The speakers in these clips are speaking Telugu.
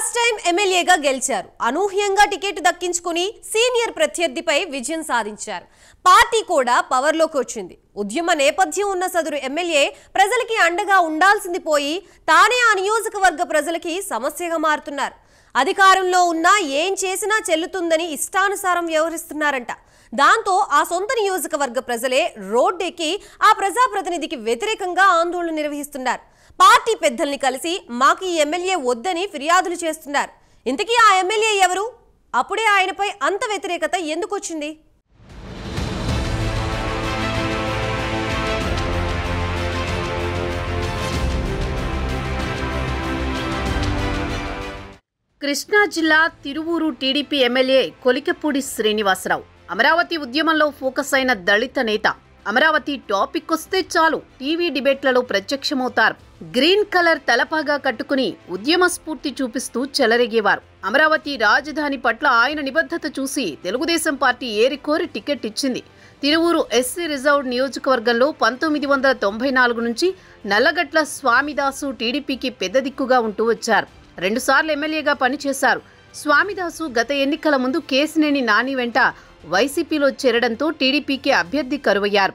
ఫస్ట్ టైం ఎమ్మెల్యేగా గెలిచారు. అనూహ్యంగా టికెట్ దక్కించుకుని సీనియర్ ప్రత్యర్థిపై విజయం సాధించారు. పార్టీ కూడా పవర్లోకి వచ్చింది. ఉద్యమ నేపథ్యం ఉన్న సదరు ఎమ్మెల్యే ప్రజలకి అండగా ఉండాల్సింది పోయి తానే ఆ నియోజకవర్గ ప్రజలకి సమస్యగా మారుతున్నారు. అధికారంలో ఉన్నా ఏం చేసినా చెల్లుతుందని ఇష్టానుసారం వ్యవహరిస్తున్నారంట. దాంతో ఆ సొంత నియోజకవర్గ ప్రజలే రోడ్డెక్కి ఆ ప్రజాప్రతినిధికి వ్యతిరేకంగా ఆందోళన నిర్వహిస్తున్నారు. పార్టీ పెద్దల్ని కలిసి మాకు ఈ ఎమ్మెల్యే వద్దని ఫిర్యాదులు చేస్తున్నారు. ఇంతకీ ఆ ఎమ్మెల్యే ఎవరు? అప్పుడే ఆయనపై అంత వ్యతిరేకత ఎందుకు వచ్చింది? కృష్ణా జిల్లా తిరువూరు టీడీపీ ఎమ్మెల్యే కొలికపూడి శ్రీనివాసరావు అమరావతి ఉద్యమంలో ఫోకస్ అయిన దళిత నేత. అమరావతి టాపిక్ వస్తే చాలు టీవీ డిబేట్లలో ప్రత్యక్షమవుతారు. గ్రీన్ కలర్ తలపాగా కట్టుకుని ఉద్యమ స్ఫూర్తి చూపిస్తూ చెలరేగేవారు. అమరావతి రాజధాని పట్ల ఆయన నిబద్ధత చూసి తెలుగుదేశం పార్టీ ఏరికోరి టికెట్ ఇచ్చింది. తిరువూరు ఎస్సీ రిజర్వ్డ్ నియోజకవర్గంలో 1994 నుంచి నల్లగట్ల స్వామిదాసు టీడీపీకి పెద్ద దిక్కుగా ఉంటూ వచ్చారు. 2 సార్లు ఎమ్మెల్యేగా పనిచేశారు. స్వామిదాసు గత ఎన్నికల ముందు కేసినేని నాని వెంట వైసీపీలో చేరడంతో టీడీపీకి అభ్యర్థి కరువయ్యారు.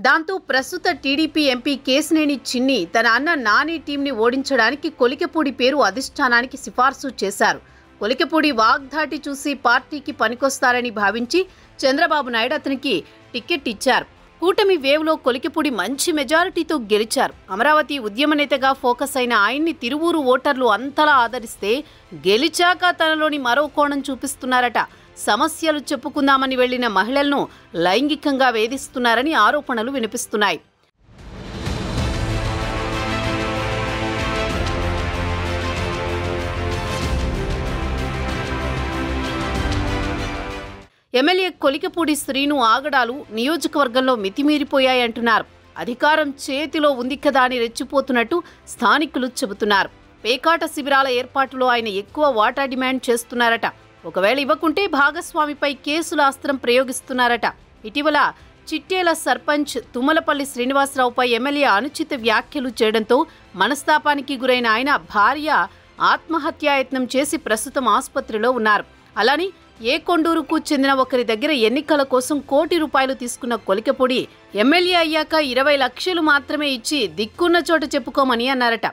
దాంతో ప్రస్తుత టీడీపీ ఎంపీ కేసినేని చిన్ని తన అన్న నాని టీంని ఓడించడానికి కొలికపూడి పేరు అధిష్టానానికి సిఫార్సు చేశారు. కొలికపూడి వాగ్దాటి చూసి పార్టీకి పనికొస్తారని భావించి చంద్రబాబు నాయుడు అతనికి టికెట్ ఇచ్చారు. కూటమి వేవ్లో కొలికపూడి మంచి మెజారిటీతో గెలిచారు. అమరావతి ఉద్యమ నేతగా ఫోకస్ అయిన ఆయన్ని తిరువూరు ఓటర్లు అంతలా ఆదరిస్తే గెలిచాక తనలోని మరో కోణం చూపిస్తున్నారట. సమస్యలు చెప్పుకుందామని వెళ్లిన మహిళలను లైంగికంగా వేధిస్తున్నారని ఆరోపణలు వినిపిస్తున్నాయి. ఎమ్మెల్యే కొలికపూడి శ్రీను ఆగడాలు నియోజకవర్గంలో మితిమీరిపోయాయంటున్నారు. అధికారం చేతిలో ఉంది కదా అని రెచ్చిపోతున్నట్టు స్థానికులు చెబుతున్నారు. పేకాట శిబిరాల ఏర్పాటులో ఆయన ఎక్కువ వాటా డిమాండ్ చేస్తున్నారట. ఒకవేళ ఇవ్వకుంటే భాగస్వామిపై కేసుల అస్త్రం ప్రయోగిస్తున్నారట. ఇటీవల చిట్టేల సర్పంచ్ తుమ్మలపల్లి శ్రీనివాసరావుపై ఎమ్మెల్యే అనుచిత వ్యాఖ్యలు చేయడంతో మనస్తాపానికి గురైన ఆయన భార్య ఆత్మహత్యాయత్నం చేసి ప్రస్తుతం ఆసుపత్రిలో ఉన్నారు. అలాని కొండూరుకు చెందిన ఒకరి దగ్గర ఎన్నికల కోసం ₹1 కోటి తీసుకున్న కొలికపూడి ఎమ్మెల్యే అయ్యాక 20 లక్షలు మాత్రమే ఇచ్చి దిక్కున్న చోట చెప్పుకోమని అన్నారట.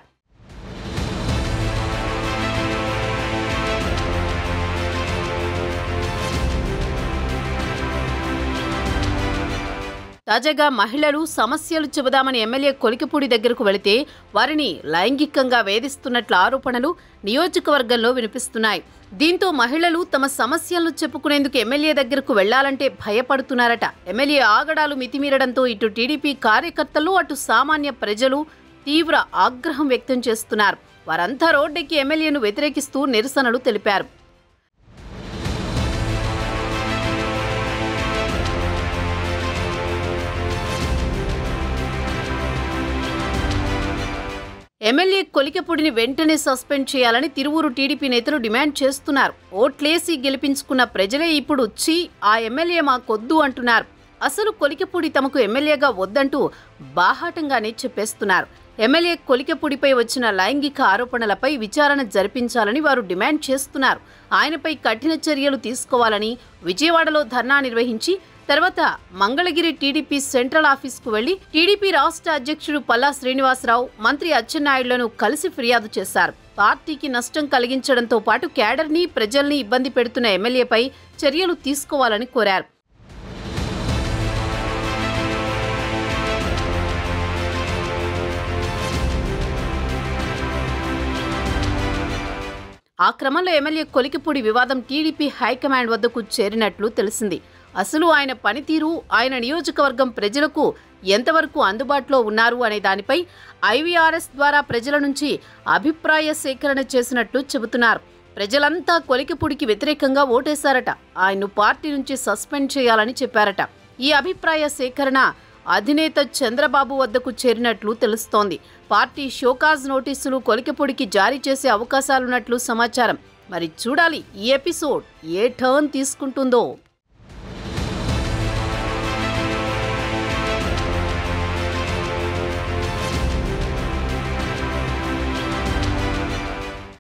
తాజాగా మహిళలు సమస్యలు చెబుదామని ఎమ్మెల్యే కొలికపూడి దగ్గరకు వెళితే వారిని లైంగికంగా వేధిస్తున్నట్లు ఆరోపణలు నియోజకవర్గంలో వినిపిస్తున్నాయి. దీంతో మహిళలు తమ సమస్యలను చెప్పుకునేందుకు ఎమ్మెల్యే దగ్గరకు వెళ్లాలంటే భయపడుతున్నారట. ఎమ్మెల్యే ఆగడాలు మితిమీరడంతో ఇటు టీడీపీ కార్యకర్తలు అటు సామాన్య ప్రజలు తీవ్ర ఆగ్రహం వ్యక్తం చేస్తున్నారు. వారంతా రోడ్డెక్కి ఎమ్మెల్యేను వ్యతిరేకిస్తూ నిరసనలు తెలిపారు. ఎమ్మెల్యే కొలికపూడిని వెంటనే సస్పెండ్ చేయాలని తిరువూరు టీడీపీ నేతలు డిమాండ్ చేస్తున్నారు. ఓట్లేసి గెలిపించుకున్న ప్రజలే ఇప్పుడు ఆ ఎమ్మెల్యే మాకొద్దు అంటున్నారు. అసలు కొలికపూడి తమకు ఎమ్మెల్యేగా వద్దంటూ బాహాటంగానే చెప్పేస్తున్నారు. ఎమ్మెల్యే కొలికపూడిపై వచ్చిన లైంగిక ఆరోపణలపై విచారణ జరిపించాలని వారు డిమాండ్ చేస్తున్నారు. ఆయనపై కఠిన చర్యలు తీసుకోవాలని విజయవాడలో ధర్నా నిర్వహించి తర్వాత మంగళగిరి టీడీపీ సెంట్రల్ ఆఫీస్కు వెళ్లి టీడీపీ రాష్ట్ర అధ్యక్షుడు పల్లా శ్రీనివాసరావు, మంత్రి అచ్చెన్నాయుడులను కలిసి ఫిర్యాదు చేశారు. పార్టీకి నష్టం కలిగించడంతో పాటు క్యాడర్ని, ప్రజల్ని ఇబ్బంది పెడుతున్న ఎమ్మెల్యేపై చర్యలు తీసుకోవాలని కోరారు. ఆ క్రమంలో ఎమ్మెల్యే కొలికపూడి వివాదం టీడీపీ హైకమాండ్ వద్దకు చేరినట్లు తెలిసింది. అసలు ఆయన పనితీరు, ఆయన నియోజకవర్గం ప్రజలకు ఎంతవరకు అందుబాటులో ఉన్నారు అనే దానిపై IVRS ద్వారా ప్రజల నుంచి అభిప్రాయ సేకరణ చేసినట్లు చెబుతున్నారు. ప్రజలంతా కొలికపూడికి వ్యతిరేకంగా ఓటేశారట. ఆయన్ను పార్టీ నుంచి సస్పెండ్ చేయాలని చెప్పారట. ఈ అభిప్రాయ సేకరణ అధినేత చంద్రబాబు వద్దకు చేరినట్లు తెలుస్తోంది. పార్టీ షోకాజ్ నోటీసులు కొలికపూడికి జారీ చేసే అవకాశాలున్నట్లు సమాచారం. మరి చూడాలి ఈ ఎపిసోడ్ ఏ టర్న్ తీసుకుంటుందో.